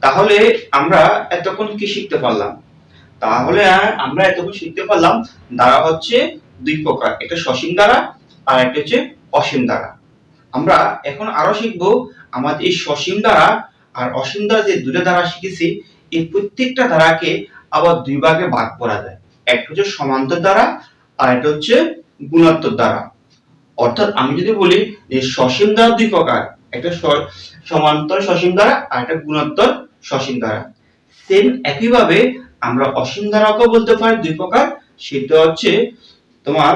তাহলে আমরা এতক্ষণ কি শিখতে পারলাম? তাহলে আমরা এতক্ষণ শিখতে পারলাম দ্বারা হচ্ছে দুই প্রকার, একটা সসীম দ্বারা আর একটা হচ্ছে অসীম দ্বারা। আমরা এখন আরো শিখবো আমাদের এই সসীম দ্বারা আর অসীম দ্বারা যে দুটো দ্বারা শিখেছি, এই প্রত্যেকটা দ্বারাকে আবার দুই ভাগে ভাগ করা যায়। একটা হচ্ছে সমান্তর দ্বারা আর একটা হচ্ছে গুণোত্তর দ্বারা। অর্থাৎ আমি যদি বলি যে সসীম দ্বারা দুই প্রকার, একটা সমান্তর সসীম দ্বারা আর একটা গুণোত্তর সসীম দ্বারা। সেম একইভাবে আমরা অসীম দ্বারাকে বলতে পারি দুই প্রকার, সেটা হচ্ছে তোমার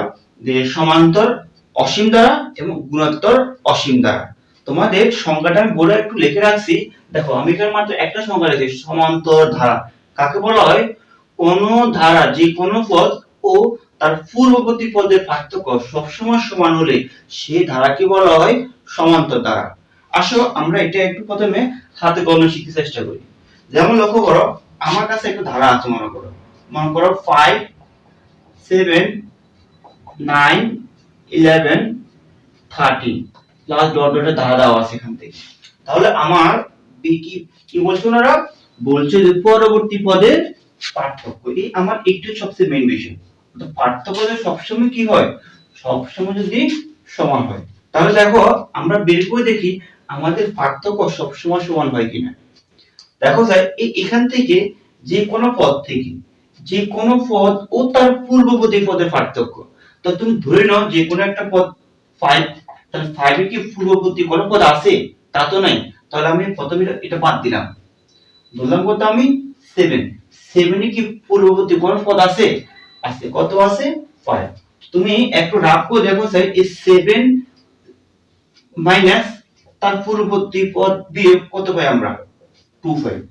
যে সমান্তর অসীম দ্বারা এবং গুণোত্তর অসীম দ্বারা। তোমাদের সংজ্ঞাটা আমি বলে একটু লিখে রাখছি, দেখো আমি এখানে মাত্র একটা সংজ্ঞা লিখেছি, সমান্তর ধারা কাকে বলা হয়? কোন ধারা যে কোনো পদ ও তার পূর্ববর্তী পদের পার্থক্য সবসময় সমান হলে সেই ধারাকে বলা হয় সমান্তর ধারা। আসো আমরা এটা একটু প্রথমে হাতে কলমে শিখতে চেষ্টা করি। যেমন লক্ষ্য করো, আমার কাছে একটা ধারা আছে, মনে করো 5 7 9 11 13 প্লাস ডট ডটের ধারা দেওয়া আছে এখান থেকে। তাহলে আমার কি কি বলছো ওনারা? বলছে যে পরবর্তী পদের পার্থক্য, এই আমার একটু সবচেয়ে মেইন বিষয়। তো পার্থক্য সবসময় কি হয়? সবসময় যদি সমান হয়। তাহলে দেখো আমরা বের করে দেখি আমাদের পার্থক্য সবসময় সমান হয় কিনা। দেখো স্যার, এখান থেকে যে কোনো পদ থেকে যে কোনো পদ ও তার পূর্ববর্তী পদের পার্থক্য, তো তুমি ধরে নাও যে কোনো একটা পদ 5, তাহলে 5 এর কি পূর্ববর্তী কোনো পদ আছে? তা তো নাই। তাহলে আমি প্রথমে এটা বাদ দিলাম, ধরলাম কত আমি 7, 7 এ কি পূর্ববর্তী কোনো পদ আছে? আছে, কত আছে? 5। তুমি একটু রাফ করে দেখো স্যার, এই 7 মাইনাস তার পূর্ববর্তী পদ বিয়োগ কত পাই আমরা? 25।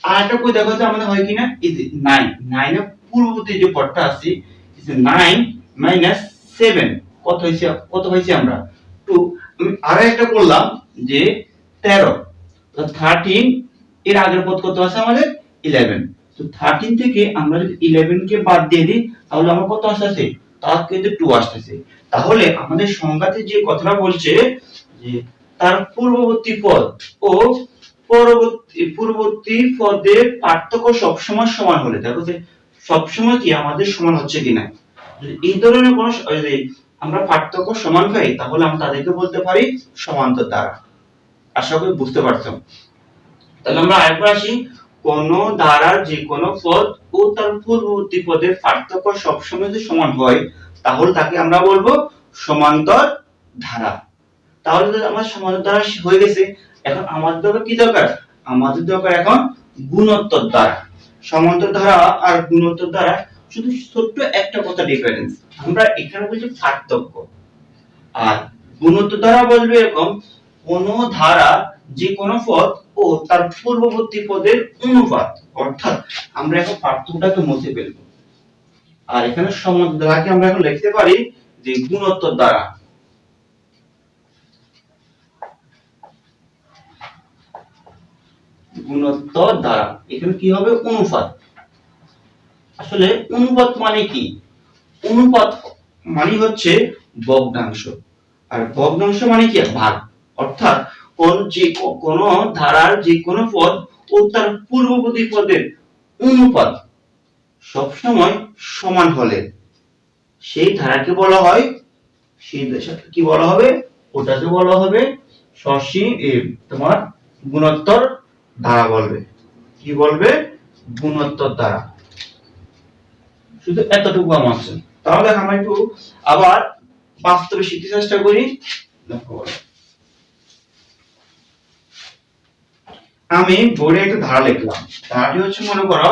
আর একটা করে দেখো তো আমাদের হয় কিনা, এই যে 9, 9 এর পূর্ববর্তী যে পদটা আছে, এই যে 9 মাইনাস 7 কত হইছে আমরা? 2। আমি আরো একটা করলাম যে 13, তো 13 এর আগের পদ কত আছে আমাদের? 11। তো 13 থেকে আমরা যদি 11 কে বাদ দিয়ে দিই তাহলে আমার কত আসছে? তার কিন্তু 2 আসছে। তাহলে আমাদের সংজ্ঞাতে যে কথাটা বলছে যে তার পূর্ববর্তী পদ ও পূর্ববর্তী পদের পার্থক্য সবসময় সমান হলে, দেখো যে সবসময় কি আমাদের সমান হচ্ছে কিনা। যদি এই ধরনের কোন যদি আমরা পার্থক্য সমান পাই তাহলে আমরা তাদেরকে বলতে পারি সমান্তর দ্বারা। আশা করি বুঝতে পারছো। তাহলে আমরা আরেকবার আসি, কোন ধারার যে কোনো পদ ও তার পূর্ববর্তী পদের পার্থক্য সবসময় যদি সমান হয় তাহলে তাকে আমরা বলবো সমান্তর ধারা। তাহলে তো আমার সমান্তর ধারা হয়ে গেছে। এখন আমাদের দরকার কি দরকার? আমাদের দরকার এখন গুণোত্তর ধারা। সমান্তর ধারা আর গুণোত্তর ধারা শুধু ছোট্ট একটা কথা ডিফারেন্স, আমরা এখানে বলছি পার্থক্য। আর গুণোত্তর ধারা বলবে এরকম, কোন ধারা যে কোনো পদ ও তার পূর্ববর্তী পদের অনুপাত। অর্থাৎ আমরা এখন পার্থক্যটাকে মুছে ফেলবো। আর এখানে সমান্তর ধারাকে আমরা এখন লিখতে পারি যে গুণোত্তর ধারা। গুণোত্তর দ্বারা এখানে কি হবে? অনুপাত। আসলে অনুপাত মানে কি? অনুপাত মানে হচ্ছে ভগ্নাংশ, আর ভগ্নাংশ মানে কি? ভাগ। অর্থাৎ কোন ধারার যে কোনো পদ ও তার পূর্ববর্তী পদের অনুপাত সবসময় সমান হলে সেই ধারাকে বলা হয়, সেই কি বলা হবে? ওটাকে বলা হবে সসীম তোমার গুণোত্তর ধারা বলবে। কি বলবে? গুণোত্তর ধারা। শুধু এতটুকু আমার আছে। তাহলে আমরা একটু আবার বাস্তবে শিখতে চেষ্টা করি। দেখো আমি বোর্ডে একটা ধারা লিখলাম, ধারাটি হচ্ছে মনে করো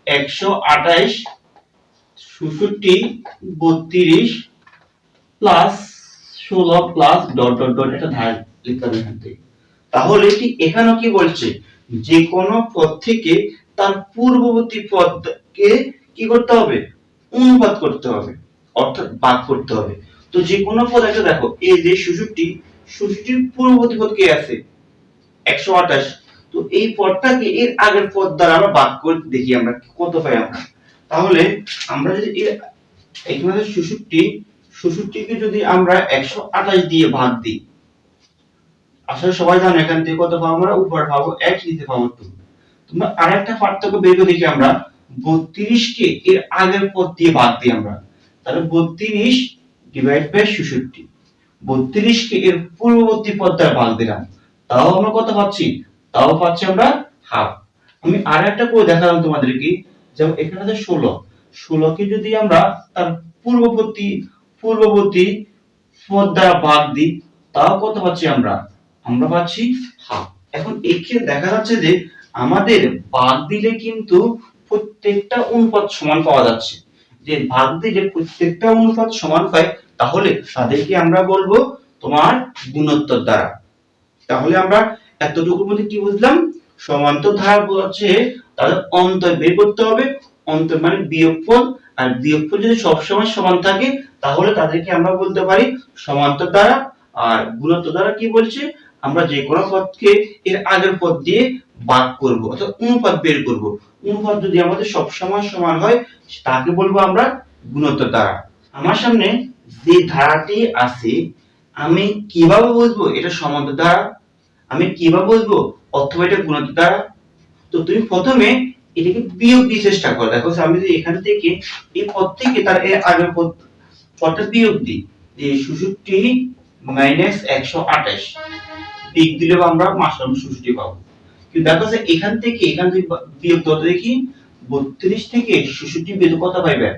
128 66 32 plus 16 plus dot dot dot একটা ধারা লিখলাম এখান থেকে। তাহলে ঠিক এখানেও কি বলছে? যে কোনো পদ থেকে তার পূর্ববর্তী পদকে কি করতে হবে? অনুপাত করতে হবে, অর্থাৎ ভাগ করতে হবে। তো যে কোনো পদ একটা দেখো, এই যে 66 পূর্ববর্তী পদ কে আছে? 128। তো এই পদটাকে এর আগের পদ দ্বারা আমরা ভাগ করে দেখি আমরা কত পাই আমরা। তাহলে আমরা যদি এখানে 66 কে যদি আমরা 128 দিয়ে ভাগ দিই, আসলে সবাই জানে এখান থেকে কত পাবো? আমরা উপরে পাবো 1, নিচে পাবো 2। তোমরা আরেকটা পার্থক্য বের করে দেখি আমরা 32 কে এর আগের পদ দিয়ে ভাগ দিই আমরা, তাহলে 32 ডিভাইড বাই 66, 32 কে এর পূর্ববর্তী পদ দ্বারা ভাগ দিলাম, তাও আমরা কত পাচ্ছি, তাও পাচ্ছি আমরা হাফ। আমি আরেকটা করে দেখালাম তোমাদেরকে, যেমন এখানে আছে 16, 16 কে যদি আমরা তার পূর্ববর্তী পূর্ববর্তী পদ দ্বারা ভাগ দিই, তাও কত পাচ্ছি আমরা, আমরা পাচ্ছি হাফ। এখন এখানে দেখা যাচ্ছে যে আমাদের ভাগ দিলে কিন্তু প্রত্যেকটা অনুপাত সমান পাওয়া যাচ্ছে, যে ভাগ দিলে প্রত্যেকটা অনুপাত সমান পাই, তাহলে তাদেরকে আমরা বলবো তোমার গুণোত্তর দ্বারা। তাহলে আমরা এতটুকুর মধ্যে কি বুঝলাম, সমান্তর ধারা হচ্ছে তাহলে অন্তর বের করতে হবে, অন্তর মানে বিয়োগফল, আর বিয়োগফল যদি সবসময় সমান থাকে তাহলে তাদেরকে আমরা বলতে পারি সমান্তর দ্বারা। আর গুণোত্তর দ্বারা কি বলছে, আমরা যে কোনো পদকে এর আগের পদ দিয়ে ভাগ করব অর্থাৎ অনুপাত বের করব, অনুপাত যদি আমাদের সবসময় সমান হয় তাকে বলবো আমরা গুণোত্তর দ্বারা। আমার সামনে যে ধারাটি আছে আমি কিভাবে বুঝবো এটা সমান্তর দ্বারা, আমি কিভাবে বুঝবো অথবা এটা গুণোত্তর দ্বারা? তো তুমি প্রথমে এটাকে বিয়োগ দিয়ে চেষ্টা করো। দেখো আমি যদি এখান থেকে এই পদ থেকে তার এর আগের পদটা বিয়োগ দিই, যে 66 মাইনাস 128 বিয়োগ দিলে আমরা মাত্র 66 পাবো। কিন্তু দেখো যে এখান থেকে বিয়োগ কত দেখি, 32 থেকে 66 বিয়োগ কত পাইবে,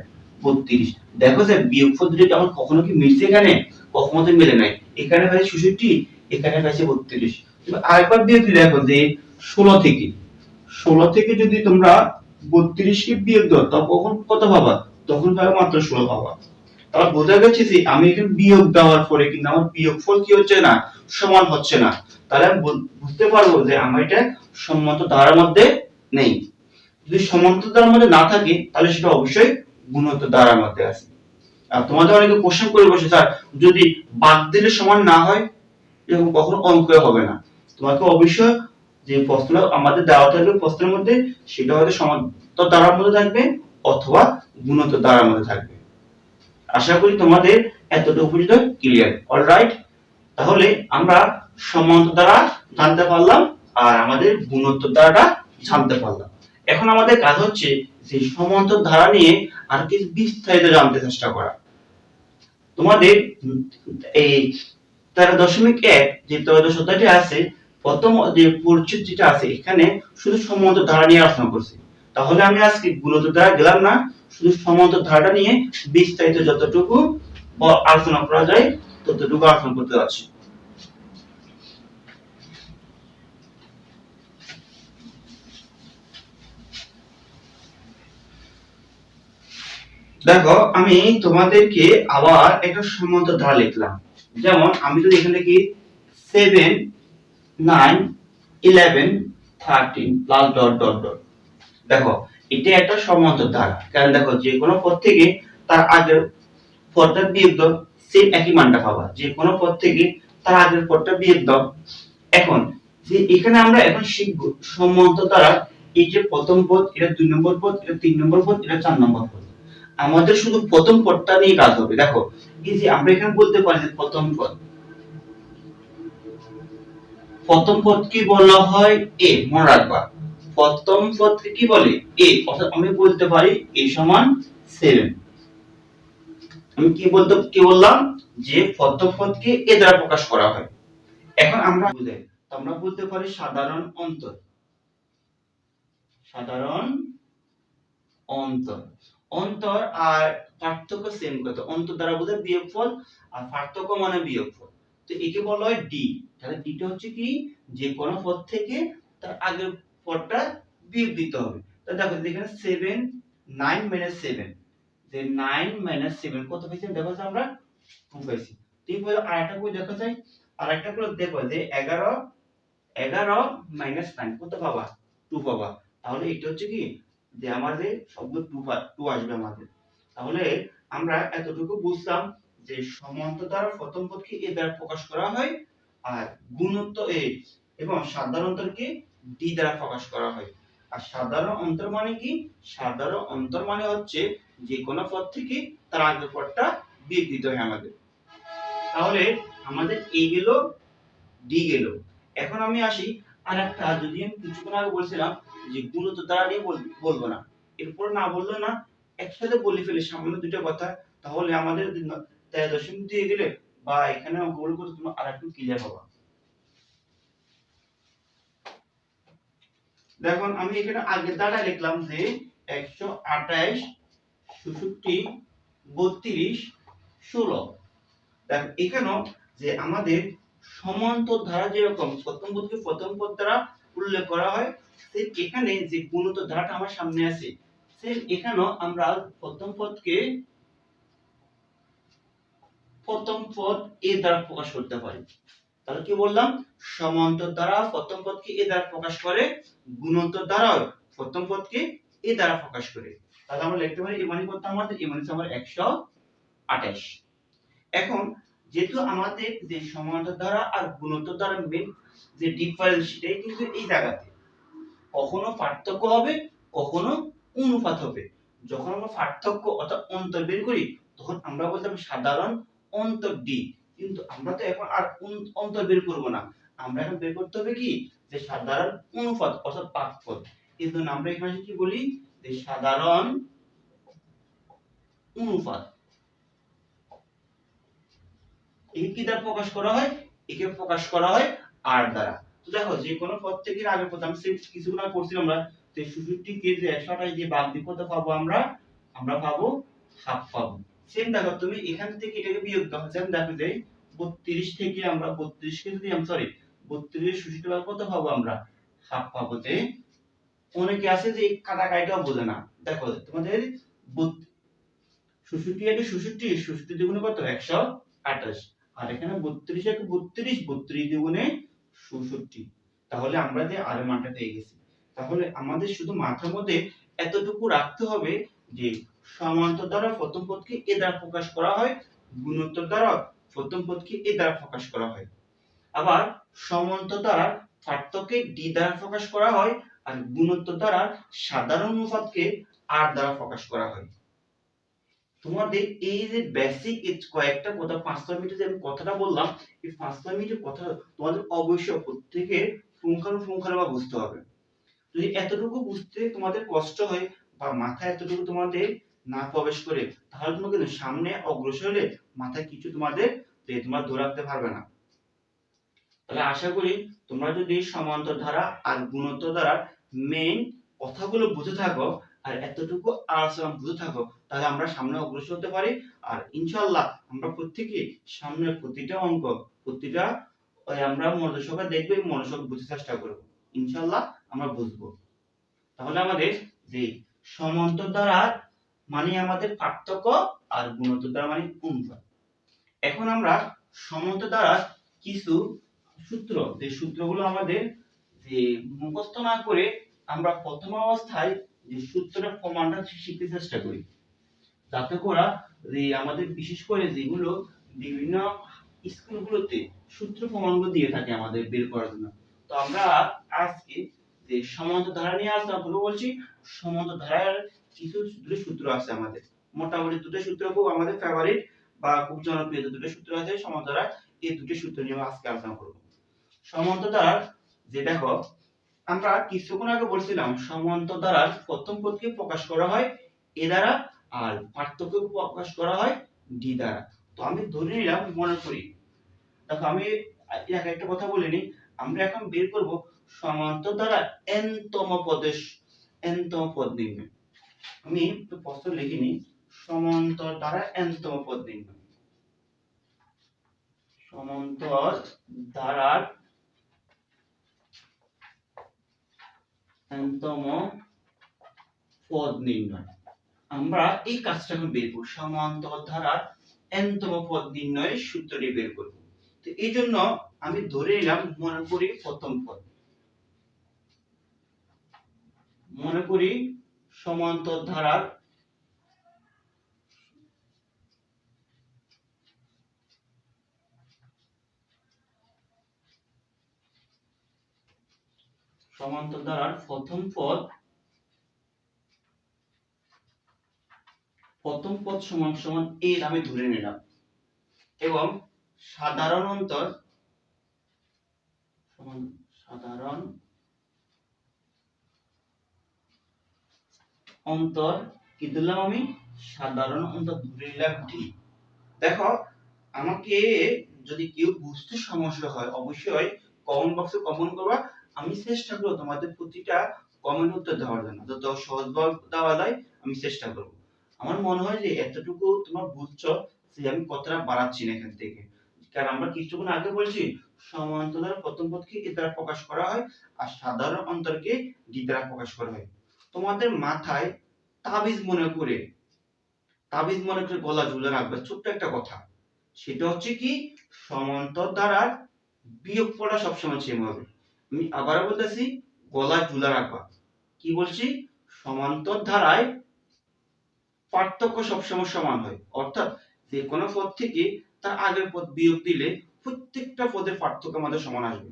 32। দেখো যে বিয়োগফল দুটো আমার কখনো কি মিলছে, এখানে কখনো তো মিলে নাই, এখানে পাইছে 66, এখানে পাইছে 32। তুমি আরেকবার বিয়োগ দিলে দেখো যে 16 থেকে যদি তোমরা 32 কে বিয়োগ দাও তখন কত পাবা, তখন পাবে মাত্র 16 পাবা। তাহলে বোঝা গেছে যে আমি এখানে বিয়োগ দেওয়ার পরে কিন্তু আমার বিয়োগফল কি হচ্ছে না, সমান হচ্ছে না। তাহলে আমি বুঝতে পারবো যে আমার এটা সম্মত ধারার মধ্যে নেই। যদি সমান্তর ধারার মধ্যে না থাকে তাহলে সেটা অবশ্যই গুণোত্তর ধারার মধ্যে আছে। আর তোমাদের অনেকে কোশ্চেন করে বসে, স্যার যদি বাদ দিলে সমান না হয়, এরকম কখনো অঙ্কে হবে না। তোমাকে অবশ্যই যে প্রশ্ন আমাদের দেওয়া থাকবে প্রশ্নের মধ্যে সেটা হয়তো সমান্তর ধারার মধ্যে থাকবে অথবা গুণোত্তর ধারার মধ্যে থাকবে। আশা করি তোমাদের এতটুকু পর্যন্ত ক্লিয়ার। অলরাইট, তাহলে আমরা সমান্তর দ্বারা জানতে পারলাম আর আমাদের গুণোত্তর দ্বারাটা জানতে পারলাম। এখন আমাদের কাজ হচ্ছে যে সমান্তর ধারা নিয়ে আর কিছু বিস্তারিত জানতে চেষ্টা করা। তোমাদের এই 13.1 যে ত্রয়োদশ অধ্যায়টি আছে, প্রথম যে পরিচ্ছেদ যেটা আছে এখানে শুধু সমান্তর ধারা নিয়ে আলোচনা করছি। তাহলে আমি আজকে গুণোত্তর দ্বারা গেলাম না, শুধু সমান্তর ধারাটা নিয়ে বিস্তারিত যতটুকু আলোচনা করা যায় ততটুকু আলোচনা করতে যাচ্ছি। দেখো আমি তোমাদেরকে আবার একটা সমান্তর ধারা লিখলাম, যেমন আমি যদি এখানে লিখি 7 9 11 13 প্লাস ডট ডট ডট। দেখো এটা একটা সমান্তর ধারা, কারণ দেখো যে কোনো পদ থেকে তার আগের পদটা বিয়োগ দাও, সেই একই মানটা পাবা। যে কোনো পদ থেকে তার আগের পদটা বিয়োগ দাও। এখন যে এখানে আমরা এখন শিখব সমান্তর ধারা, এই যে প্রথম পদ, এটা 2 নম্বর পদ, এটা 3 নম্বর পদ, এটা 4 নম্বর পদ। আমাদের শুধু প্রথম পদটা নিয়ে কাজ হবে। দেখো এই যে আমরা এখানে বলতে পারি যে প্রথম পদ, প্রথম পদ কি বলা হয়, এ, মনে রাখবা প্রথম পদকে কি বলে, এ, অর্থাৎ আমি বলতে পারি a সমান 7। আমি কি বললাম যে প্রথম পদকে এ দ্বারা প্রকাশ করা হয়। এখন আমরা বুঝাই, আমরা বলতে পারি সাধারণ অন্তর, সাধারণ অন্তর। অন্তর আর পার্থক্য সেম কথা, অন্তর দ্বারা বোঝায় বিয়োগফল আর পার্থক্য মানে বিয়োগফল। তো একে বলা হয় ডি। তাহলে ডিটা হচ্ছে কি, যে কোনো পদ থেকে তার আগের পদটা বিয়োগ দিতে হবে। তাহলে দেখো এখানে 7 9 7, যে 9 7 কত পাইছি, দেখো আমরা 2 পাইছি। ঠিক বলে আরেকটা করে দেখা যায়, আরেকটা করে দেখো যে 11 9 কত পাবা, 2 পাবা। তাহলে এটা হচ্ছে কি, যে আমাদের শব্দ 2 আসবে আমাদের। তাহলে আমরা এতটুকু বুঝলাম যে সমান্তর দ্বারা প্রথম পদকে এ দ্বারা প্রকাশ করা হয় আর গুণোত্তর এ এবং সাধারণ অন্তরকে ডি দ্বারা প্রকাশ করা হয়। আর সাধারণ অন্তর মানে কি, সাধারণ অন্তর মানে হচ্ছে যে কোনো পদ থেকে তার আগের পদটা বিয়োগ দিতে হয় আমাদের। তাহলে আমাদের এ গেল, ডি গেল। এখন আমি আসি আর একটা যদি আমি কিছুক্ষণ আগে বলছিলাম যে গুণোত্তর দ্বারা নিয়ে বলবো না, এরপর না বললো না একসাথে বলে ফেলে সামান্য দুটো কথা, তাহলে আমাদের 13 দিয়ে গেলে বা এখানে অঙ্কগুলো করতে তোমরা আর একটু ক্লিয়ার হবা। দেখুন আমি এখানে আগের দ্বারা লিখলাম যে 128 66 32 16। দেখো এখানেও যে আমাদের সমান্তর ধারা যেরকম প্রথম পদকে প্রথম পদ দ্বারা উল্লেখ করা হয়, ঠিক এখানে যে গুণোত্তর ধারাটা আমার সামনে আছে, সেম এখানেও আমরা প্রথম পদকে প্রথম পদ এ দ্বারা প্রকাশ করতে পারি। তাহলে কি বললাম, সমান্তর দ্বারা প্রথম পদকে এ দ্বারা প্রকাশ করে, গুণোত্তর দ্বারা প্রথম পদকে এ দ্বারা প্রকাশ করে। তাহলে আমরা লিখতে পারি এ মানে কত, আমাদের এ মানে আমার 128। এখন যেহেতু আমাদের যে সমান্তর দ্বারা আর গুণোত্তর দ্বারা মেন যে ডিফারেন্স সেটাই কিন্তু এই জায়গাতে, কখনো পার্থক্য হবে কখনো অনুপাত হবে। যখন আমরা পার্থক্য অর্থাৎ অন্তর বের করি তখন আমরা বলতাম সাধারণ অন্তর ডি, কিন্তু আমরা তো এখন আর অন্তর বের করব না, আমরা এখন বের করতে হবে কি যে সাধারণ অনুপাত অর্থাৎ পার্থক্য। এই জন্য আমরা এখানে কি বলি যে সাধারণ অনুপাত। এই কি দ্বারা প্রকাশ করা হয়, একে প্রকাশ করা হয় আর দ্বারা। তো দেখো যে কোনো পদ থেকে আগে পদ আমি কিছুক্ষণ আগে পড়ছিলাম আমরা যে 66 কে যে 128 দিয়ে ভাগ দিয়ে কত পাবো আমরা পাবো হাফ পাবো। সেম দেখো তুমি এখান থেকে এটাকে বিয়োগ দাও, যেমন দেখো যে 32 থেকে আমরা 32 কে যদি আমি সরি 32 66 ভাগ কত পাবো আমরা হাফ পাবো। যে অনেকে আছে যে কাটাকাটিটাও বোঝে না, দেখো তোমাদের 66 একে 66 66 দ্বিগুণে কত 128, আর এখানে 32 একে 32 32 দ্বিগুণে 66। তাহলে আমরা যে আর এর মানটা পেয়ে গেছি। তাহলে আমাদের শুধু মাথার মধ্যে এতটুকু রাখতে হবে যে সমান্তর দ্বারা প্রথম পদকে এ দ্বারা প্রকাশ করা হয়, গুণোত্তর দ্বারা প্রথম পদকে এ দ্বারা প্রকাশ করা হয়। আবার সমান্তর দ্বারা পার্থক্যকে ডি দ্বারা প্রকাশ করা হয়, আর গুণোত্তর দ্বারা সাধারণ অনুপাতকে আর দ্বারা প্রকাশ করা হয়। তোমাদের এই যে বেসিক কয়েকটা কথা 5 মিনিটে যে আমি কথাটা বললাম, এই 5 মিনিটের কথা তোমাদের অবশ্যই প্রত্যেকের পুঙ্খানুপুঙ্খভাবে বুঝতে হবে। যদি এতটুকু বুঝতে তোমাদের কষ্ট হয় বা মাথায় এতটুকু তোমাদের না প্রবেশ করে, তাহলে তোমাকে সামনে অগ্রসর হলে মাথায় কিছু তোমাদের তোমরা ধরে রাখতে পারবে না। তাহলে আশা করি তোমরা যদি সমান্তর ধারা আর গুণোত্তর ধারার মেইন কথাগুলো বুঝে থাকো আর এতটুকু আলোচনা বুঝে থাকো, তাহলে আমরা সামনে অগ্রসর হতে পারি। আর ইনশাআল্লাহ আমরা প্রত্যেকে সামনের প্রতিটা অঙ্ক প্রতিটা আমরা মনোযোগ সহকারে দেখবো, মনোযোগ বুঝতে চেষ্টা করব, ইনশাআল্লাহ আমরা বুঝবো। তাহলে আমাদের যে সমান্তর ধারা মানে আমাদের পার্থক্য আর গুণোত্তর ধারা মানে অনুপাত। এখন আমরা সমান্তর ধারা কিছু সূত্র, যে সূত্রগুলো আমাদের যে মুখস্থ না করে আমরা প্রথম অবস্থায় যে সূত্রের প্রমাণটা শিখতে চেষ্টা করি, যাতে করে যে আমাদের বিশেষ করে যেগুলো বিভিন্ন স্কুলগুলোতে সূত্র প্রমাণগুলো দিয়ে থাকে আমাদের বের করার জন্য। তো আমরা আজকে যে সমান্তর ধারা নিয়ে আলোচনা করবো বলছি। সমান্তর ধারার কিছু দুটো সূত্র আছে আমাদের, মোটামুটি দুটো সূত্র খুব আমাদের ফেভারিট বা খুব জনপ্রিয় দুটো সূত্র আছে সমান্তর ধারার। এই দুটো সূত্র নিয়ে আজকে আলোচনা করব। সমান্তর ধারার যে দেখো আমরা কিছুক্ষণ আগে বলছিলাম সমান্তর ধারার প্রথম পদকে প্রকাশ করা হয় এ দ্বারা, আর পার্থক্য প্রকাশ করা হয় ডি দ্বারা। তো আমি ধরে নিলাম, মনে করি দেখো আমি একটা কথা বলিনি, আমরা এখন বের করব সমান্তর দ্বারা n তম পদ নির্ণয়। আমি একটু প্রশ্ন লিখিনি, সমান্তর দ্বারা n তম পদ নির্ণয়। সমান্তর ধারার n তম পদ নির্ণয়, আমরা এই কাজটা এখন বের করব, সমান্তর ধারার n তম পদ নির্ণয়ের সূত্রটি বের করব। তো এই জন্য আমি ধরে নিলাম, মনে করি প্রথম পদ, মনে করি সমান্তর ধারার প্রথম পদ সমান সমান এর আমি ধরে নিলাম, এবং সাধারণ অন্তর সমান সাধারণ অন্তর কি দিলাম আমি সাধারণ অন্তর ধরে নিলাম ডি। দেখো আমাকে যদি কেউ বুঝতে সমস্যা হয় অবশ্যই কমেন্ট বক্সে কমেন্ট করবা। আমি চেষ্টা করব তোমাদের প্রতিটা কমেন্ট উত্তর দেওয়ার জন্য, যত সহজভাবে দেওয়া যায় আমি চেষ্টা করব। আমার মনে হয় যে এতটুকু তোমরা বুঝছো যে আমি কতটা বাড়াচ্ছি না এখান থেকে, কারণ আমরা কিছুক্ষণ আগে বলছি সমান্তরাল প্রথম পদকে এ দ্বারা প্রকাশ করা হয় আর সাধারণ অন্তরকে ডি দ্বারা প্রকাশ করা হয়। তোমাদের মাথায় তাবিজ মনে করে গলা ঝুলে রাখবে ছোট্ট একটা কথা, সেটা হচ্ছে কি সমান্তর দ্বারা বিয়োগ পড়া সবসময় সেম হবে। আমি আবারও বলতেছি গলা ঝুলা রাখবা। কি বলছি? সমান্তর ধারায় পার্থক্য সবসময় সমান হয়, অর্থাৎ যে কোনো পদ থেকে তার আগের পদ বিয়োগ দিলে প্রত্যেকটা পদের পার্থক্য আমাদের সমান আসবে।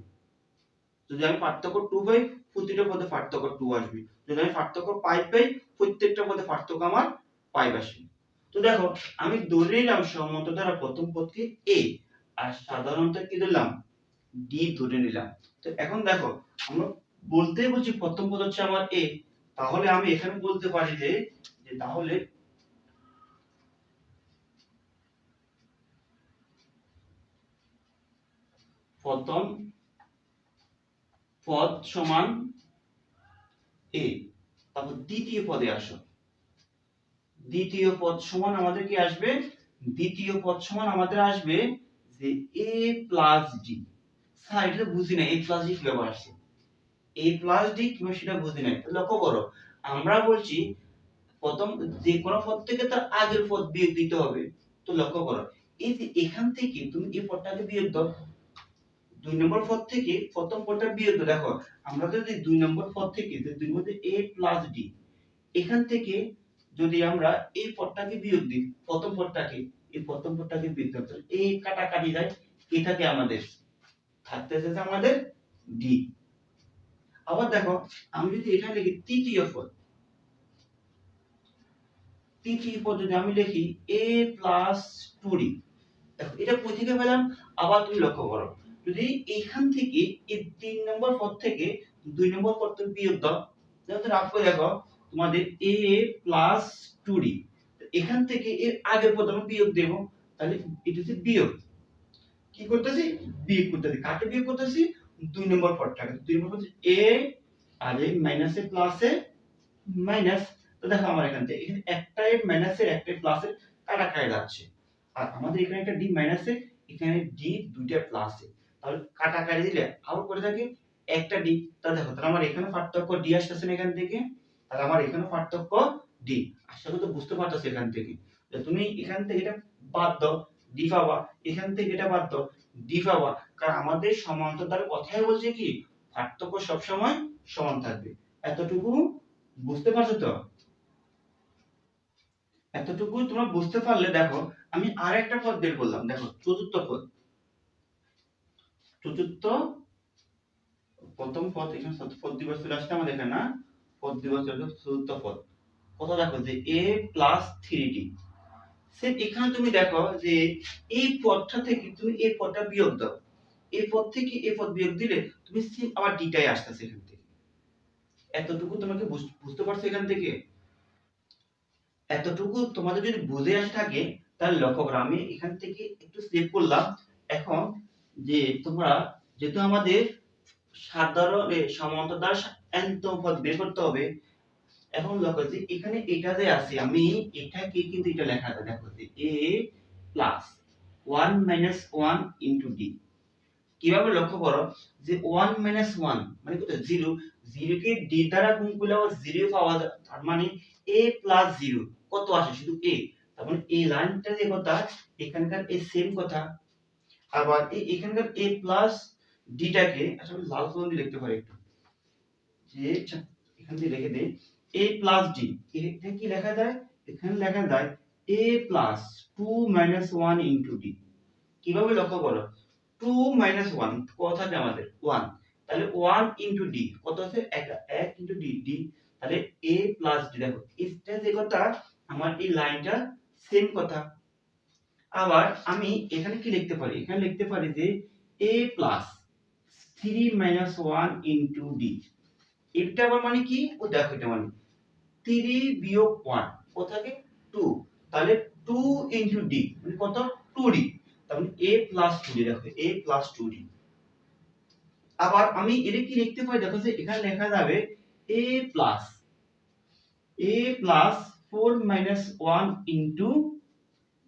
যদি আমি পার্থক্য 2 পাই, প্রতিটা পদে পার্থক্য 2 আসবে। যদি আমি পার্থক্য 5 পাই, প্রত্যেকটা পদে পার্থক্য আমার 5 আসবে। তো দেখো আমি ধরে নিলাম সমান্তর দ্বারা প্রথম পদকে a আর সাধারণত কি দিলাম d ধরে নিলাম। তো এখন দেখো আমরা বলছি প্রথম পদ হচ্ছে আমার a, তাহলে আমি এখানে বলতে পারি যে তাহলে প্রথম পদ সমান a। তারপর দ্বিতীয় পদে আসো, দ্বিতীয় পদ সমান আমাদের কি আসবে? দ্বিতীয় পদ সমান আমাদের আসবে যে a প্লাস d। স্যার এটা তো বুঝি না a প্লাস d কিভাবে আসছে, a প্লাস d কিভাবে সেটা বুঝি না। লক্ষ্য করো আমরা বলছি প্রথম যে কোনো পদ থেকে তার আগের পদ বিয়োগ দিতে হবে। তো লক্ষ্য করো এই যে এখান থেকে তুমি এই পদটাকে বিয়োগ দাও, 2 নম্বর পদ থেকে প্রথম পদটা বিয়োগ দাও। দেখো আমরা যদি 2 নম্বর পদ থেকে যে 2 মধ্যে a প্লাস d, এখান থেকে যদি আমরা এই পদটাকে বিয়োগ দিই, প্রথম পদটাকে এই প্রথম পদটাকে বিয়োগ দাও, তাহলে এই কাটাকাটি যায়, এটাকে আমাদের থাকতেছে যে আমাদের d। আবার দেখো আমি যদি এখানে লিখি তৃতীয় পদ, তৃতীয় পদ যদি আমি লিখি a প্লাস 2d, দেখো এটা কই থেকে পেলাম? আবার তুমি লক্ষ্য করো যদি এখান থেকে এই 3 নম্বর পদ থেকে 2 নম্বর পদ তুমি বিয়োগ দাও, তাহলে রাফ করে দেখো তোমাদের a প্লাস 2d, এখান থেকে এর আগের পদ আমি বিয়োগ দেব, তাহলে এটা হচ্ছে বিয়োগ। কি করতেছি? বিয়োগ করতেছি। কাকে বিয়োগ করতেছি? 2 নম্বর পদটাকে। 2 নম্বর পদ a আর এই মাইনাসে প্লাসে মাইনাস। তো দেখো আমার এখান থেকে এখানে একটাই মাইনাসের একটাই প্লাসের কাটাকাটি যাচ্ছে, আর আমাদের এখানে একটা d মাইনাসে এখানে d দুইটা প্লাসে, তাহলে কাটাকাটি দিলে আবার করে থাকে একটা d। তা দেখো তাহলে আমার এখানে পার্থক্য d আসতেছে না এখান থেকে, তাহলে আমার এখানে পার্থক্য d। আশা করি তো বুঝতে পারতেছো এখান থেকে যে তুমি এখান থেকে এটা বাদ দাও d পাবা, এখান থেকে এটা বাদ দাও d পাবা, কারণ আমাদের সমান্তর দ্বারা কথাই বলছে কি পার্থক্য সব সময় সমান থাকবে। এতটুকু বুঝতে পারছো তো? এতটুকু তোমরা বুঝতে পারলে দেখো আমি আরেকটা পদ বের করলাম। দেখো চতুর্থ পদ, চতুর্থ প্রথম পদ এখানে পদ দিবস চলে আসছে আমাদের এখানে না, পদ দিবস চলে চতুর্থ পদ কত দেখো যে a প্লাস 3d। সেম এখানে তুমি দেখো যে এই পদটা থেকে তুমি এই পদটা বিয়োগ দাও, এই পদ থেকে এই পদ বিয়োগ দিলে তুমি সেম আবার d টাই আসতেছে এখান থেকে। এতটুকু তোমাকে বুঝতে পারছো এখান থেকে? এতটুকু তোমাদের যদি বুঝে আসে থাকে তাহলে লক্ষ্য করো আমি এখান থেকে একটু সেভ করলাম। এখন যে তোমরা যেহেতু আমাদের সাধারণ সমান্তর দ্বারা nতম পদ বের করতে হবে, এখন লক্ষ্য যে এখানে এটা যে আছে আমি এটাকে কিন্তু এটা লেখা যায়। দেখো যে a plus 1 minus 1 into d। কিভাবে? লক্ষ্য করো যে 1 মাইনাস 1 মানে কত? 0। 0 কে d দ্বারা গুণ করলে আবার 0 পাওয়া যায়, তার মানে a প্লাস 0 কত আসে? শুধু a। তার মানে এই লাইনটা যে কথা এখানকার এই সেম কথা। আবার এই এখানকার a প্লাস d টাকে আসলে লাল কালার দিয়ে লিখতে পারি একটু, যে এখান দিয়ে লিখে দেই a প্লাস d, এটা কি লেখা যায়? এখানে লেখা যায় a plus 2 minus 1 into d। কিভাবে? লক্ষ্য করো 2 মাইনাস 1 কত থাকে আমাদের 1, তাহলে 1 ইনটু d কত আছে? 1 ইনটু d d, তাহলে a প্লাস d। দেখো এটা যে কথা আমার এই লাইনটা সেম কথা। আবার আমি এখানে কি লিখতে পারি? এখানে লিখতে পারি যে a plus 3 minus 1 into D. এটা আবার মানে কি ও দেখো, এটা মানে 3 বিয়োগ 1 ও থাকে 2, তাহলে 2 ইনটু ডি মানে কত 2d, তার মানে a প্লাস 2d। দেখো a প্লাস 2d। আবার আমি এটা কি লিখতে পারি, দেখো যে এখানে লেখা যাবে a plus 4 minus 1 into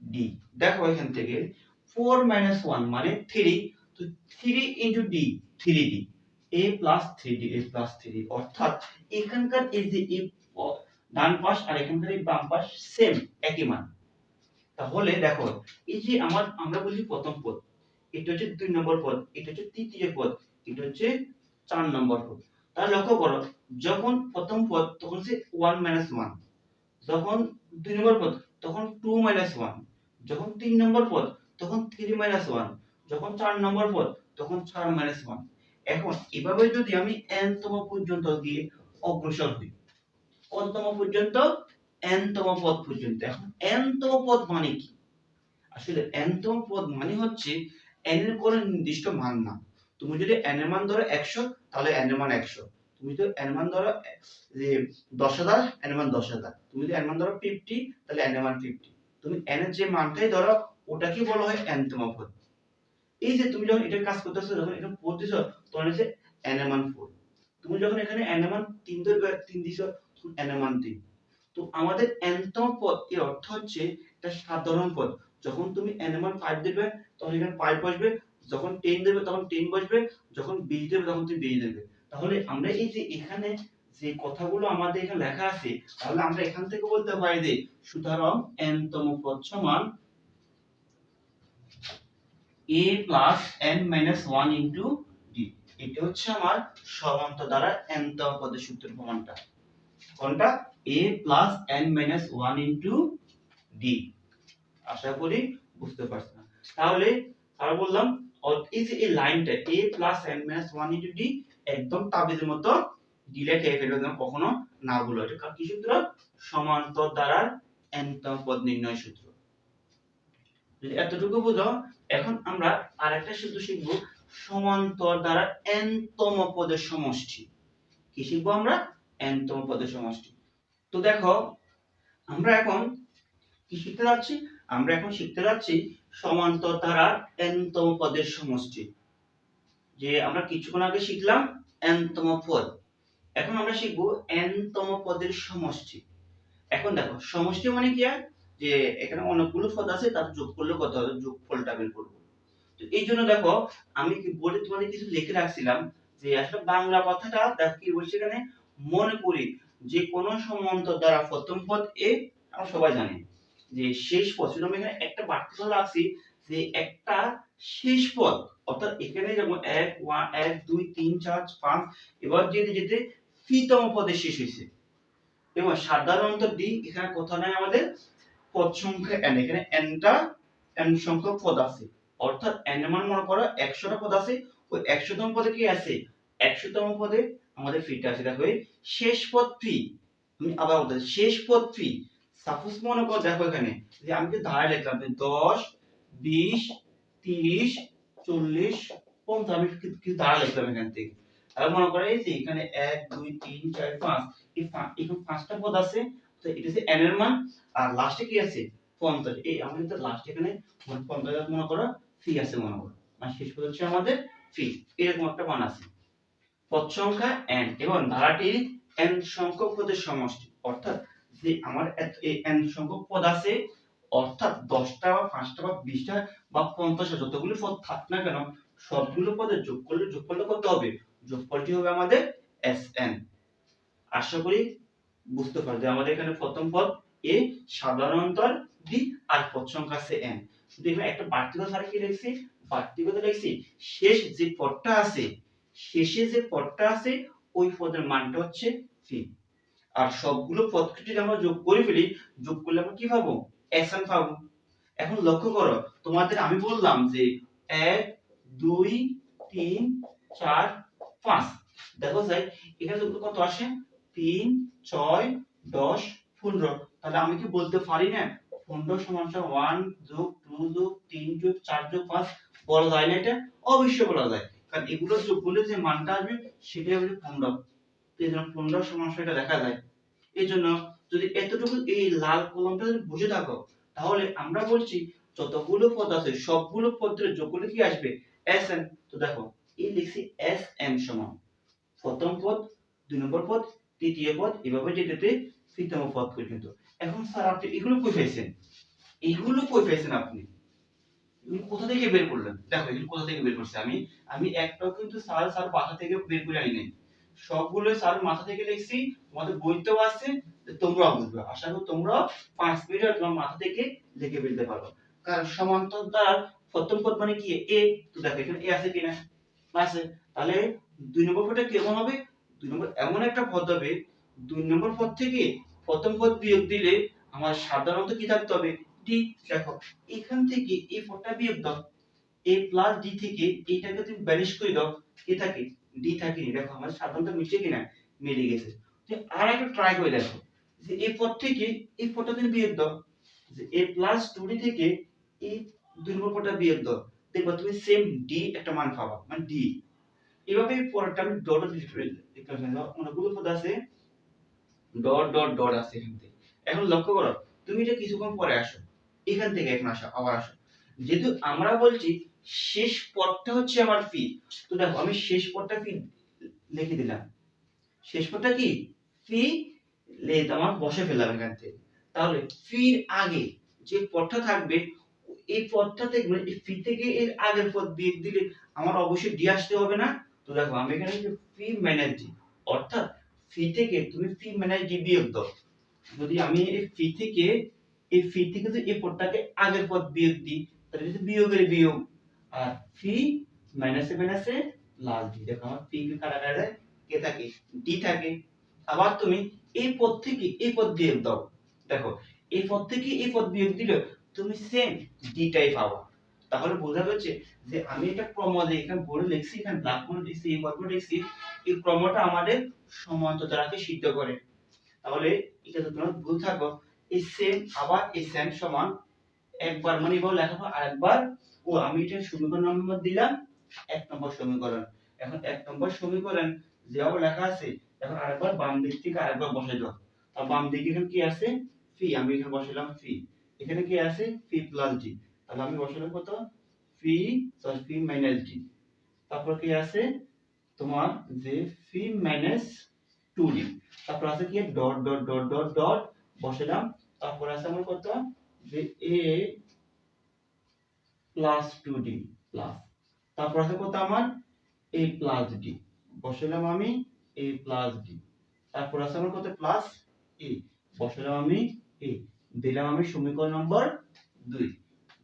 D. দেখো এখান থেকে 4 মাইনাস 1 মানে 3, তো 3 into D 3d, a plus 3d, a plus 3d। অর্থাৎ এখানকার এই যে এই ডান পাশ আর এখানকার এই বাম পাশ সেম, একই মান। তাহলে দেখো এই যে আমরা বলি প্রথম পদ, এটা হচ্ছে 2 নম্বর পদ, এটা হচ্ছে তৃতীয় পদ, এটা হচ্ছে 4 নম্বর পদ। তাহলে লক্ষ্য করো, যখন প্রথম পদ তখন সে 1 মাইনাস 1, যখন 2 নম্বর পদ তখন 2 মাইনাস 1, যখন 3 নম্বর পদ তখন 3 মাইনাস 1, যখন 4 নম্বর পদ তখন 4 মাইনাস 1। এখন এভাবে যদি আমি n তম পর্যন্ত গিয়ে অগ্রসর হই, কততম পর্যন্ত n তম পদ পর্যন্ত। এখন n তম পদ মানে কি? আসলে n তম পদ মানে হচ্ছে n এর কোনো নির্দিষ্ট মান না। তুমি যদি n এর মান ধরো 100, তাহলে n এর মান 100। তুমি যদি n এর মান ধরো যে 10,000, n এর মান 10,000। তুমি যদি n এর মান ধরো 50, তাহলে n এর মান 50। তুমি n এর যে মানটাই ধরো ওটাকে বলা হয় n তম পদ। এই যে তুমি যখন এটার কাজ করতেছো, যখন এটা পড়তেছো, তখন হচ্ছে n এর মান 4। তুমি যখন এখানে n এর মান 3 ধরবে, 3 দিছো, তখন n এর মান 3। তো আমাদের n তম পদ এর অর্থ হচ্ছে এটা সাধারণ পদ। যখন তুমি n এর মান 5 দেবে, তখন এখানে 5 বসবে, যখন 10 দেবে তখন 10 বসবে, যখন 20 দেবে তখন তুমি 20 দেবে। তাহলে আমরা এই যে এখানে যে কথাগুলো আমাদের এখানে লেখা আছে, তাহলে আমরা এখান থেকে বলতে পারি যে সুতরাং n তম পদ সমান a plus n minus 1 into d। এটা হচ্ছে আমার সমান্তর দ্বারা n তম পদের সূত্রের প্রমাণটা। কোনটা? a plus n minus 1 into d। আশা করি বুঝতে পারছেন। তাহলে আর বললাম এই যে এই লাইনটা a plus n minus 1 into d একদম তাবিজের মতো দিলে খেয়ে ফেলবে না, কখনো না বলো। এটা কি সূত্র? সমান্তর দ্বারা n তম পদ নির্ণয় সূত্র। যদি এতটুকু বুঝো, এখন আমরা আরেকটা সূত্র শিখব, সমান্তর দ্বারা n তম পদের সমষ্টি। কি শিখবো আমরা? n তম পদের সমষ্টি। তো দেখো আমরা এখন কি শিখতে যাচ্ছি? আমরা এখন শিখতে যাচ্ছি সমান্তর দ্বারা n তম পদের সমষ্টি। যে আমরা কিছুক্ষণ আগে শিখলাম n তম পদ, এখন আমরা শিখবো n তম পদের সমষ্টি। এখন দেখো সমষ্টি মানে কি? যে এখানে অনেকগুলো পদ আছে, তার যোগ করলে কত হবে, যোগফলটা বের করব। তো এই জন্য দেখো আমি কি বলে তোমাদের কিছু লিখে রাখছিলাম, যে আসলে বাংলা কথাটা দেখো কি বলছে এখানে, মনে করি যে কোন সমান্তর দ্বারা প্রথম পদ a, আমরা সবাই জানি যে শেষ পদ, শুধু আমি এখানে একটা বাড়তি পদ রাখছি, যে একটা শেষ পদ, অর্থাৎ এখানে যেমন 1 1 2 3 4 5, এবার যেতে যেতে তৃতীয় পদে শেষ হয়েছে। এবং সাধারণত d এখানে কোথাও নাই, আমাদের পদ সংখ্যা n, এখানে nটা n সংখ্যক পদ আছে। অর্থাৎ n এর মান মনে করো 100টা পদ আছে, ওই 100 তম পদে কি আছে, 100 তম পদে আমাদের ফিটা আছে। দেখো এই শেষ পদ ফি, আমি আবার বলতেছি শেষ পদ ফি। সাপোজ মনে করো, দেখো এখানে যে আমি যে ধারা লিখলাম 10 20 30 40 50, আমি কি ধারা লিখলাম এখান থেকে। আর মনে করো এই যে এখানে 1 2 3 4 5, এখানে 5টা পদ আছে, তো এটা হচ্ছে n এর মান। আর লাস্টে কি আছে 50, এই আমাদের তো লাস্ট এখানে 50 মনে করো ফি আছে, মনে করো মানে শেষ পদ হচ্ছে আমাদের ফি, এরকম একটা মান আছে। পদ সংখ্যা n এবং ধারাটির n সংখ্যক পদের সমষ্টি। অর্থাৎ যে আমার এই n সংখ্যক পদ আছে, অর্থাৎ 10টা বা 5টা বা 20টা বা 50টা, যতগুলো পদ থাক না কেন, সবগুলো পদের যোগ করলে যোগফলটা কত হবে, যোগফলটি হবে আমাদের Sn। আশা করি বুঝতে পারবে। আমাদের এখানে প্রথম পদ a, সাধারণতর d, আর পদ সংখ্যা আছে n। শুধু এখানে একটা বাড়তি কথা কি লিখছি, বাড়তি কথা লিখছি শেষ যে পদটা আছে, শেষে যে পদটা আছে ওই পদের মানটা হচ্ছে ফি। আর সবগুলো পদকে যদি আমরা যোগ করে ফেলি, যোগ করলে আমরা কি পাবো, Sn পাবো। এখন লক্ষ্য করো, তোমাদের আমি বললাম যে 1 2 3 4 5, দেখো যাই এখানে কত আসে, 3 6 10 15। তাহলে আমি কি বলতে পারি না 15 সমান 1 যোগ 2 যোগ 3 যোগ 4 যোগ 5, বলা যায় না এটা? অবশ্যই বলা যায়। কারণ এগুলো যোগ করলে যে মানটা আসবে সেটাই হবে 15। তো এই জন্য 15 সমান এটা দেখা যায়। এই জন্য যদি এতটুকু এই লাল কলমটা যদি বুঝে থাকো, তাহলে আমরা বলছি যতগুলো পদ আছে সবগুলো পদের যোগ করলে কি আসবে Sn। তো দেখো এই লিখছি Sn সমান প্রথম পদ, দুই নম্বর পদ, তৃতীয় পদ, এভাবে যেতে তৃতীয় পদ পর্যন্ত। এখন স্যার আপনি এগুলো কই পাইছেন? এইগুলো কই পাইছেন আপনি? এগুলো কোথা থেকে বের করলেন? দেখো এগুলো কোথা থেকে বের করছি আমি? আমি একটাও কিন্তু স্যার বাসা থেকে বের করে আনি নাই। সবগুলো স্যার মাথা থেকে লিখছি, তোমাদের বইতেও আছে, তোমরাও বুঝবে। আশা করি তোমরা 5 মিনিট তোমার মাথা থেকে লিখে ফেলতে পারো। কারণ সমান্তর দ্বারা প্রথম পদ মানে কি এ, তো দেখো এখানে এ আছে কিনা? আছে। তাহলে দুই নম্বর পদটা কেমন হবে? দুই নম্বর এমন একটা পদ হবে, দুই নম্বর পদ থেকে প্রথম পদ বিয়োগ দিলে আমার সাধারণত কি থাকতে হবে? ডি। দেখো এখান থেকে এই পদটা বিয়োগ দাও, a প্লাস ডি থেকে এইটাকে তুমি ব্যানিশ করে দাও, কি থাকে? ডি থাকে। দেখো আমার সাধারণত মিশে কিনা? মিলে গেছে। যে আর একটা ট্রাই করে দেখো, যে এই পদ থেকে এই পদটা তুমি বিয়োগ দাও, যে a প্লাস 2d থেকে এই দুই নম্বর পদটা বিয়োগ দাও, দেখবা তুমি সেম ডি একটা মান পাবা, মানে ডি। এভাবে পরেরটা আমি ডট লিখতে পারবো, অনেকগুলো পদ আছে, ডট ডট ডট আছে এখান থেকে। এখন লক্ষ্য করো, তুমি এটা কিছুক্ষণ পরে আসো, এখান থেকে এখন আসো, আবার আসো। যেহেতু আমরা বলছি শেষ পদটা হচ্ছে আমার ফি, তো দেখো আমি শেষ পদটা ফি লিখে দিলাম। শেষ পদটা কি? ফি আমার বসে ফেললাম এখান থেকে। তাহলে ফির আগে যে পদটা থাকবে, এই পদটা থেকে মানে এই ফি থেকে এর আগের পদ বিয়োগ দিলে আমার অবশ্যই ডি আসতে হবে না? তো দেখো আমি এখানে ফি মাইনাস ডি, অর্থাৎ ফি থেকে তুমি ফি মাইনাস ডি বিয়োগ দাও। যদি আমি এই ফি থেকে যদি এই পদটাকে আগের পদ বিয়োগ দিই, তাহলে যদি বিয়োগের বিয়োগ, আর ফি মাইনাসে মাইনাসে প্লাস ডি। দেখো আমার ফি কে কাটা কাটা যায়, কে থাকে? ডি থাকে। আবার তুমি এই পদ থেকে এই পদ বিয়োগ দাও, দেখো এই পদ থেকে এই পদ বিয়োগ দিলে তুমি সেম ডি টাই পাবা। তাহলে বোঝা যাচ্ছে যে আমি এটা ক্রম এখানে বলে লিখছি, এখানে ব্ল্যাক বোর্ডে লিখছি, এই পদটা লিখছি, এই ক্রমটা আমাদের সমান্তর দ্বারাকে সিদ্ধ করে। তাহলে এটা যদি তোমরা ভুল থাকো, এই সেম আবার এই সেম সমান একবার মানে এবার লেখা আরেকবার, ও আমি এটা সমীকরণ নম্বর দিলাম 1 নম্বর সমীকরণ। এখন 1 নম্বর সমীকরণ যেভাবে লেখা আছে, এখন আরেকবার বাম দিক থেকে আরেকবার বসাই দাও। আর বাম দিকে এখানে কি আছে? ফি, আমি এখানে বসাইলাম ফি। এখানে কি আছে? ফি প্লাস ডি। তাহলে আমি বসালাম কত? ফি ফি মাইনাস ডি। তারপর কি আছে তোমার? যে ফি মাইনাস 2d। তারপর আছে কি? Dot dot dot dot dot বসালাম। তারপর আছে আমার কত? যে a প্লাস 2d প্লাস, তারপর আছে কত আমার? a প্লাস d বসালাম আমি, a প্লাস d। তারপর আছে আমার কত? প্লাস a বসালাম আমি, a দিলাম আমি সমীকরণ নম্বর 2।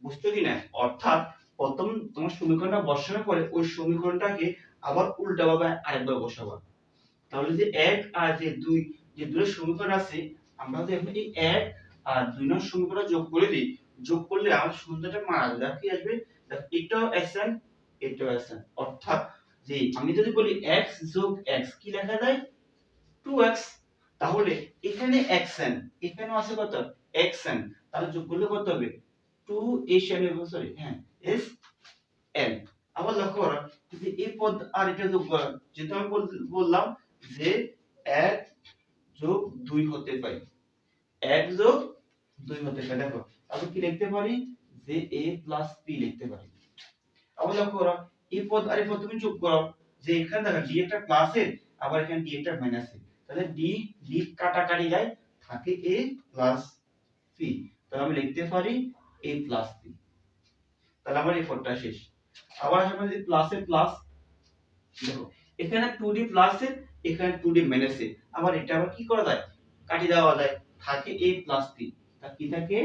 বুঝছো কি না? অর্থাৎ প্রথম তোমার সমীকরণটা বসানোর পরে ওই সমীকরণটাকে আবার উল্টাভাবে আরেকবার বসাবা। তাহলে যে 1 আর যে 2, যে দুটো সমীকরণ আছে, আমরা যদি এখন এই 1 আর 2 নং সমীকরণ যোগ করে দিই, যোগ করলে আমার শূন্যটা মারা যাবে। কি আসবে? দেখো এটাও xn, এটাও xn, অর্থাৎ যে আমি যদি বলি x যোগ x কি লেখা যায়? 2x। তাহলে এখানে xn, এখানেও আছে কত? xn, তাহলে যোগ করলে কত হবে? 2xn হবে, সরি হ্যাঁ sn। আবার লক্ষ্য করো যে এই পদ আর এটা যোগ করা, যেটা আমি বললাম যে 1 যোগ 2 হতে পারে, 1 যোগ 2 হতে পারে। দেখো তাহলে কি লিখতে পারি? যে a প্লাস p লিখতে পারি। আবার লক্ষ্য করো এই পদ আর এই পদ তুমি যোগ করো, যে এখানে দেখো d একটা প্লাসের, আবার এখানে d একটা মাইনাসের, তাহলে d d কাটাকাটি যায়, থাকে a প্লাস p। তাহলে আমি লিখতে পারি a প্লাস p। তাহলে আমার এই পদটা শেষ। আবার আসলে যদি প্লাসে প্লাস, দেখো এখানে 2d প্লাসের, এখানে 2d মাইনাসের, আবার এটা আবার কি করা যায়? কাটি দেওয়া যায়, থাকে a প্লাস p। তা কি থাকে?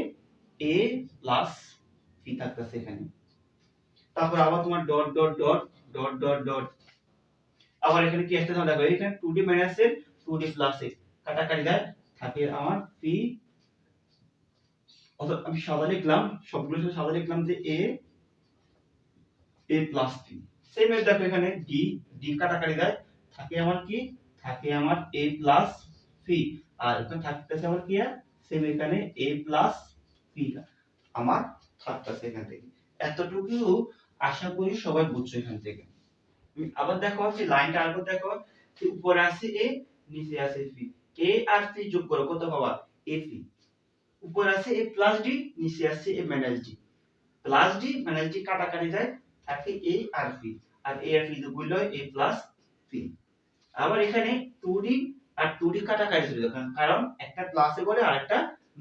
a প্লাস p থাকতেছে এখানে। তারপর আবার তোমার dot dot dot dot dot dot, আবার এখানে কি আসছে? দেখো এখানে 2d মাইনাসের, 2d প্লাসের, কাটাকাটি যায়, থাকে আমার p। অর্থাৎ আমি সাদা লিখলাম, সবগুলো সাথে সাদা লিখলাম যে a প্লাস p। সেম এর দেখো এখানে d d কাটাকাটি যায়, থাকে আমার কি? থাকে আমার a প্লাস p। আর এখানে থাকতেছে আমার কি? সেম এখানে a প্লাস p আমার থাকতেছে এখান থেকে। এতটুকু আশা করি সবাই বুঝছো এখান থেকে। আবার দেখো যে লাইনটা আবার দেখো যে উপরে আছে এ নিচে আছে পি, এ আর পি যোগ করো কত পাবা এ পি। উপরে আছে এ প্লাস ডি, নিচে আছে এ minus D, plus D minus D কাটাকাটি যায়, থাকে এ আর পি, আর এ আর পি যোগ করলে হয় এ প্লাস পি। আবার এখানে 2d আর 2d কাটাকাটি চলে যাবে, কারণ একটা প্লাসে করে আর একটা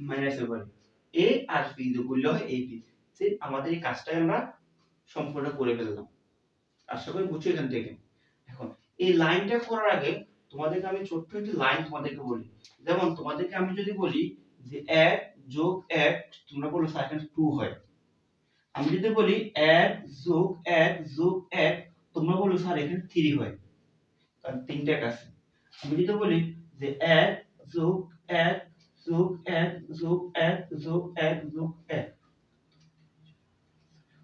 মাইনাসে করে, a আর p যোগ করলে হয় ab। সে আমাদের এই কাজটাই আমরা সম্পূর্ণ করে ফেললাম। আশা করি বুঝছো এখান থেকে। এখন এই লাইনটা করার আগে তোমাদেরকে আমি ছোট্ট একটা লাইন তোমাদেরকে বলি। যেমন তোমাদেরকে আমি যদি বলি যে 1 যোগ 1 তোমরা বলো স্যার এখানে 2 হয়। আমি যদি বলি 1 যোগ 1 যোগ 1 তোমরা বলো স্যার এখানে 3 হয়, কারণ তিনটা আছে। আমি যদি বলি যে 1 যোগ 1 যোগ 1 যোগ 1 যোগ 1 যোগ 1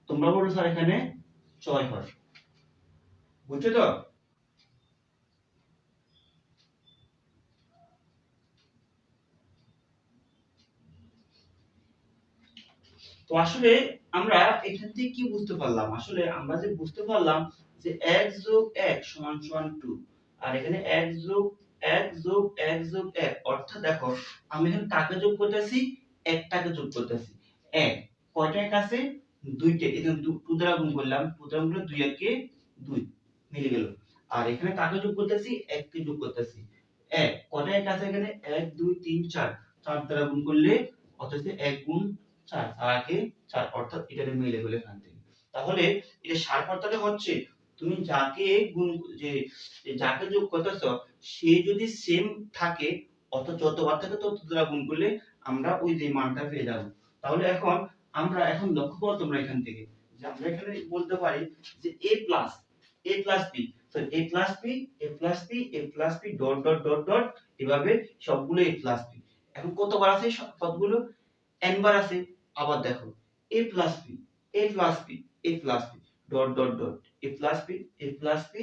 তোমরা বলো স্যার এখানে 6 হয়। বুঝছো তো? তো আসলে আমরা এখান থেকে কি বুঝতে পারলাম, আসলে আমরা যে বুঝতে পারলাম যে 1 যোগ 1 সমান সমান 2, আর এখানে 1 যোগ 1 যোগ 1 যোগ 1 অর্থাৎ দেখো আমি এখানে কাকে যোগ করতেছি, একটাকে যোগ করতেছি। 1 কয়টা এক আছে, দুইটা, এখানে 2 দ্বারা গুণ করলাম, 2 দ্বারা গুণ করলে 2 একে 2 মিলে গেল। আর এখানে কাকে যোগ করতেছি, 1 কে যোগ করতেছি। 1 কয়টা এক আছে এখানে, 1 2 3 4, 4 দ্বারা গুণ করলে অর্থাৎ 1 গুণ 4, 4 কে 4, অর্থাৎ এটা মিলে গেল এখান থেকে। তাহলে এটা সার পাতাটা হচ্ছে তুমি যাকে গুণ যে যাকে যোগ করতেছ সে যদি সেম থাকে, অর্থাৎ যতবার থাকে তত দ্বারা গুণ করলে আমরা ওই যে মানটা পেয়ে যাব। তাহলে এখন আমরা এখন লক্ষ্য করো তোমরা এখান থেকে যে আমরা এখানে বলতে পারি যে a প্লাস b, তো a plus b a plus b a plus b dot dot dot dot এভাবে সবগুলো a প্লাস b। এখন কতবার আছে পদগুলো, n বার আছে। আবার দেখো a plus b a plus b a plus b dot dot dot a plus b a plus b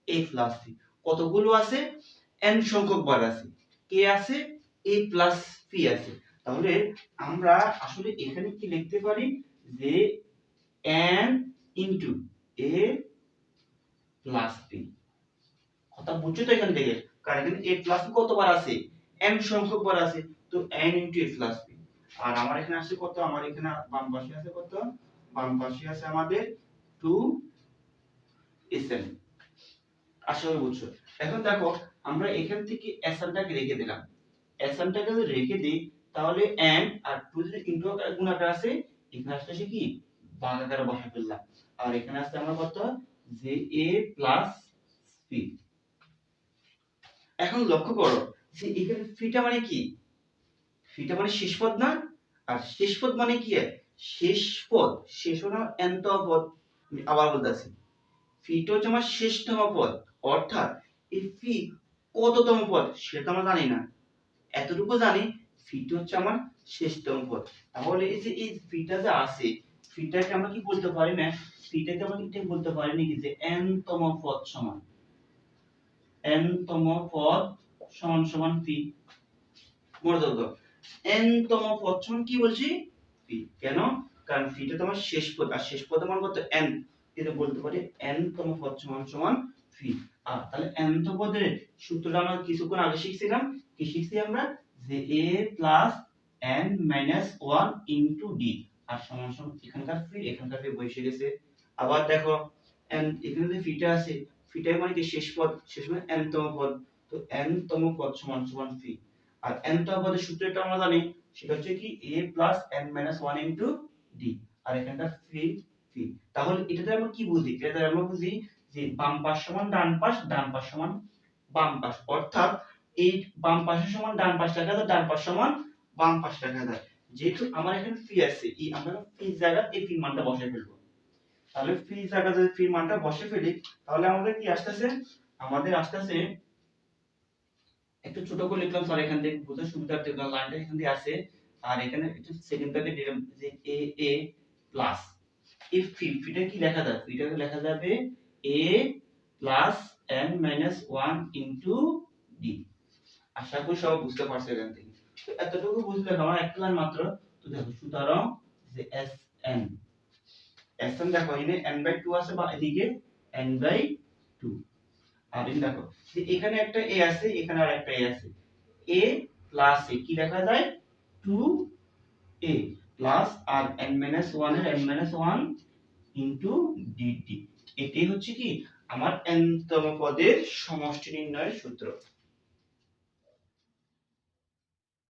a plus b কতগুলো আছে, n সংখ্যক বার আছে। কে আছে, a প্লাস p আছে। তাহলে আমরা আসলে এখানে কি লিখতে পারি যে n into a plus b। কথা বুঝছো তো এখান থেকে? কারণ এখানে a প্লাস b কতবার আছে, n সংখ্যক বার আছে, তো n into a plus b। আর আমার এখানে আছে কত, আমার এখানে বাম পাশে আছে কত, বাম পাশে আছে আমাদের 2 sn। আশা করি বুঝছো। এখন দেখো আমরা এখান থেকে snটাকে রেখে দিলাম, snটাকে যদি রেখে দিই তাহলে n আর 2 যদি ইনটু আকারে গুণ আকারে আছে, এখানে আসছে কি ভাগ আকারে বসাই ফেললাম। আর এখানে আছে আমার কত, যে a প্লাস b। এখন লক্ষ্য করো যে এখানে ফিটা মানে কি, ফিটা মানে শেষ পদ না, আর শেষ পদ মানে কি, শেষ পদ, শেষ হলো nতম পদ। আমি আবার বলতেছি ফিটা হচ্ছে আমার শেষতম পদ, অর্থাৎ এই ফি কততম পদ সেটা আমরা জানি না, এতটুকু জানি ফিটা হচ্ছে আমার শেষতম পদ। তাহলে এই যে এই ফিটা যে আছে, ফিটাকে আমরা কি বলতে পারি না, ফিটাকে আমরা কি বলতে পারি নাকি যে n তম পদ সমান, n তম পদ সমান সমান পি। মনে রাখো n তম পদ সমান কি বলছি, পি। কেন, কারণ পিটা তোমার শেষ পদ, আর শেষ পদের মান কত n, এটা বলতে পারি n তম পদ সমান সমান পি। আর তাহলে n তম পদের সূত্রটা আমরা কিছুক্ষণ আগে শিখছিলাম, কি শিখছি আমরা, যে a plus n minus 1 into d, আর সমান সমান এখানকার পি এখানকার পি বসে গেছে। আবার দেখো n এখানে যে পিটা আছে, পিটা মানে কি শেষ পদ, শেষ মানে n তম পদ, তো n তম পদ সমান সমান পি। আর n তম পদের সূত্রটা আমরা জানি, সেটা হচ্ছে কি a plus n minus 1 into d, আর এখানকার পি পি। তাহলে এটাতে আমরা কি বুঝি, এটাতে আমরা বুঝি যে বাম পাশ সমান ডান পাশ, ডান পাশ সমান বাম পাশ, অর্থাৎ এই বাম পাশ সমান ডান পাশ লেখা যায়, ডান পাশ সমান বাম পাশ লেখা যায়। যেহেতু আমার এখানে পি আছে, এই আমরা পি জায়গা এই পি মানটা বসাই ফেলবো। তাহলে পি জায়গা যদি পি মানটা বসে ফেলি, তাহলে আমাদের কি আসতেছে, আমাদের আসতেছে একটু ছোট করে লিখলাম স্যার, এখান থেকে বোঝার সুবিধার্থে লাইনটা এখান দিয়ে আছে। আর এখানে একটু সেকেন্ড ব্র্যাকেট দিলাম যে a a প্লাস এই ফিটা কি লেখা যাবে, ফিটাকে লেখা যাবে a plus n minus 1 into d। আশা করি সবাই বুঝতে পারছো এখান থেকে। তো এতটুকু বুঝলে আমার একটা লাইন মাত্র। তো দেখো সুতরাং যে sn, sn দেখো এখানে n/2 আছে বা এদিকে n/2 2। আর এই দেখো যে এখানে একটা a আছে, এখানে আর একটা a আছে, a প্লাস a কি লেখা যায় 2a প্লাস আর n - 1 এর n - 1 ইনটু dt। এটাই হচ্ছে কি আমার n তম পদের সমষ্টি নির্ণয়ের সূত্র।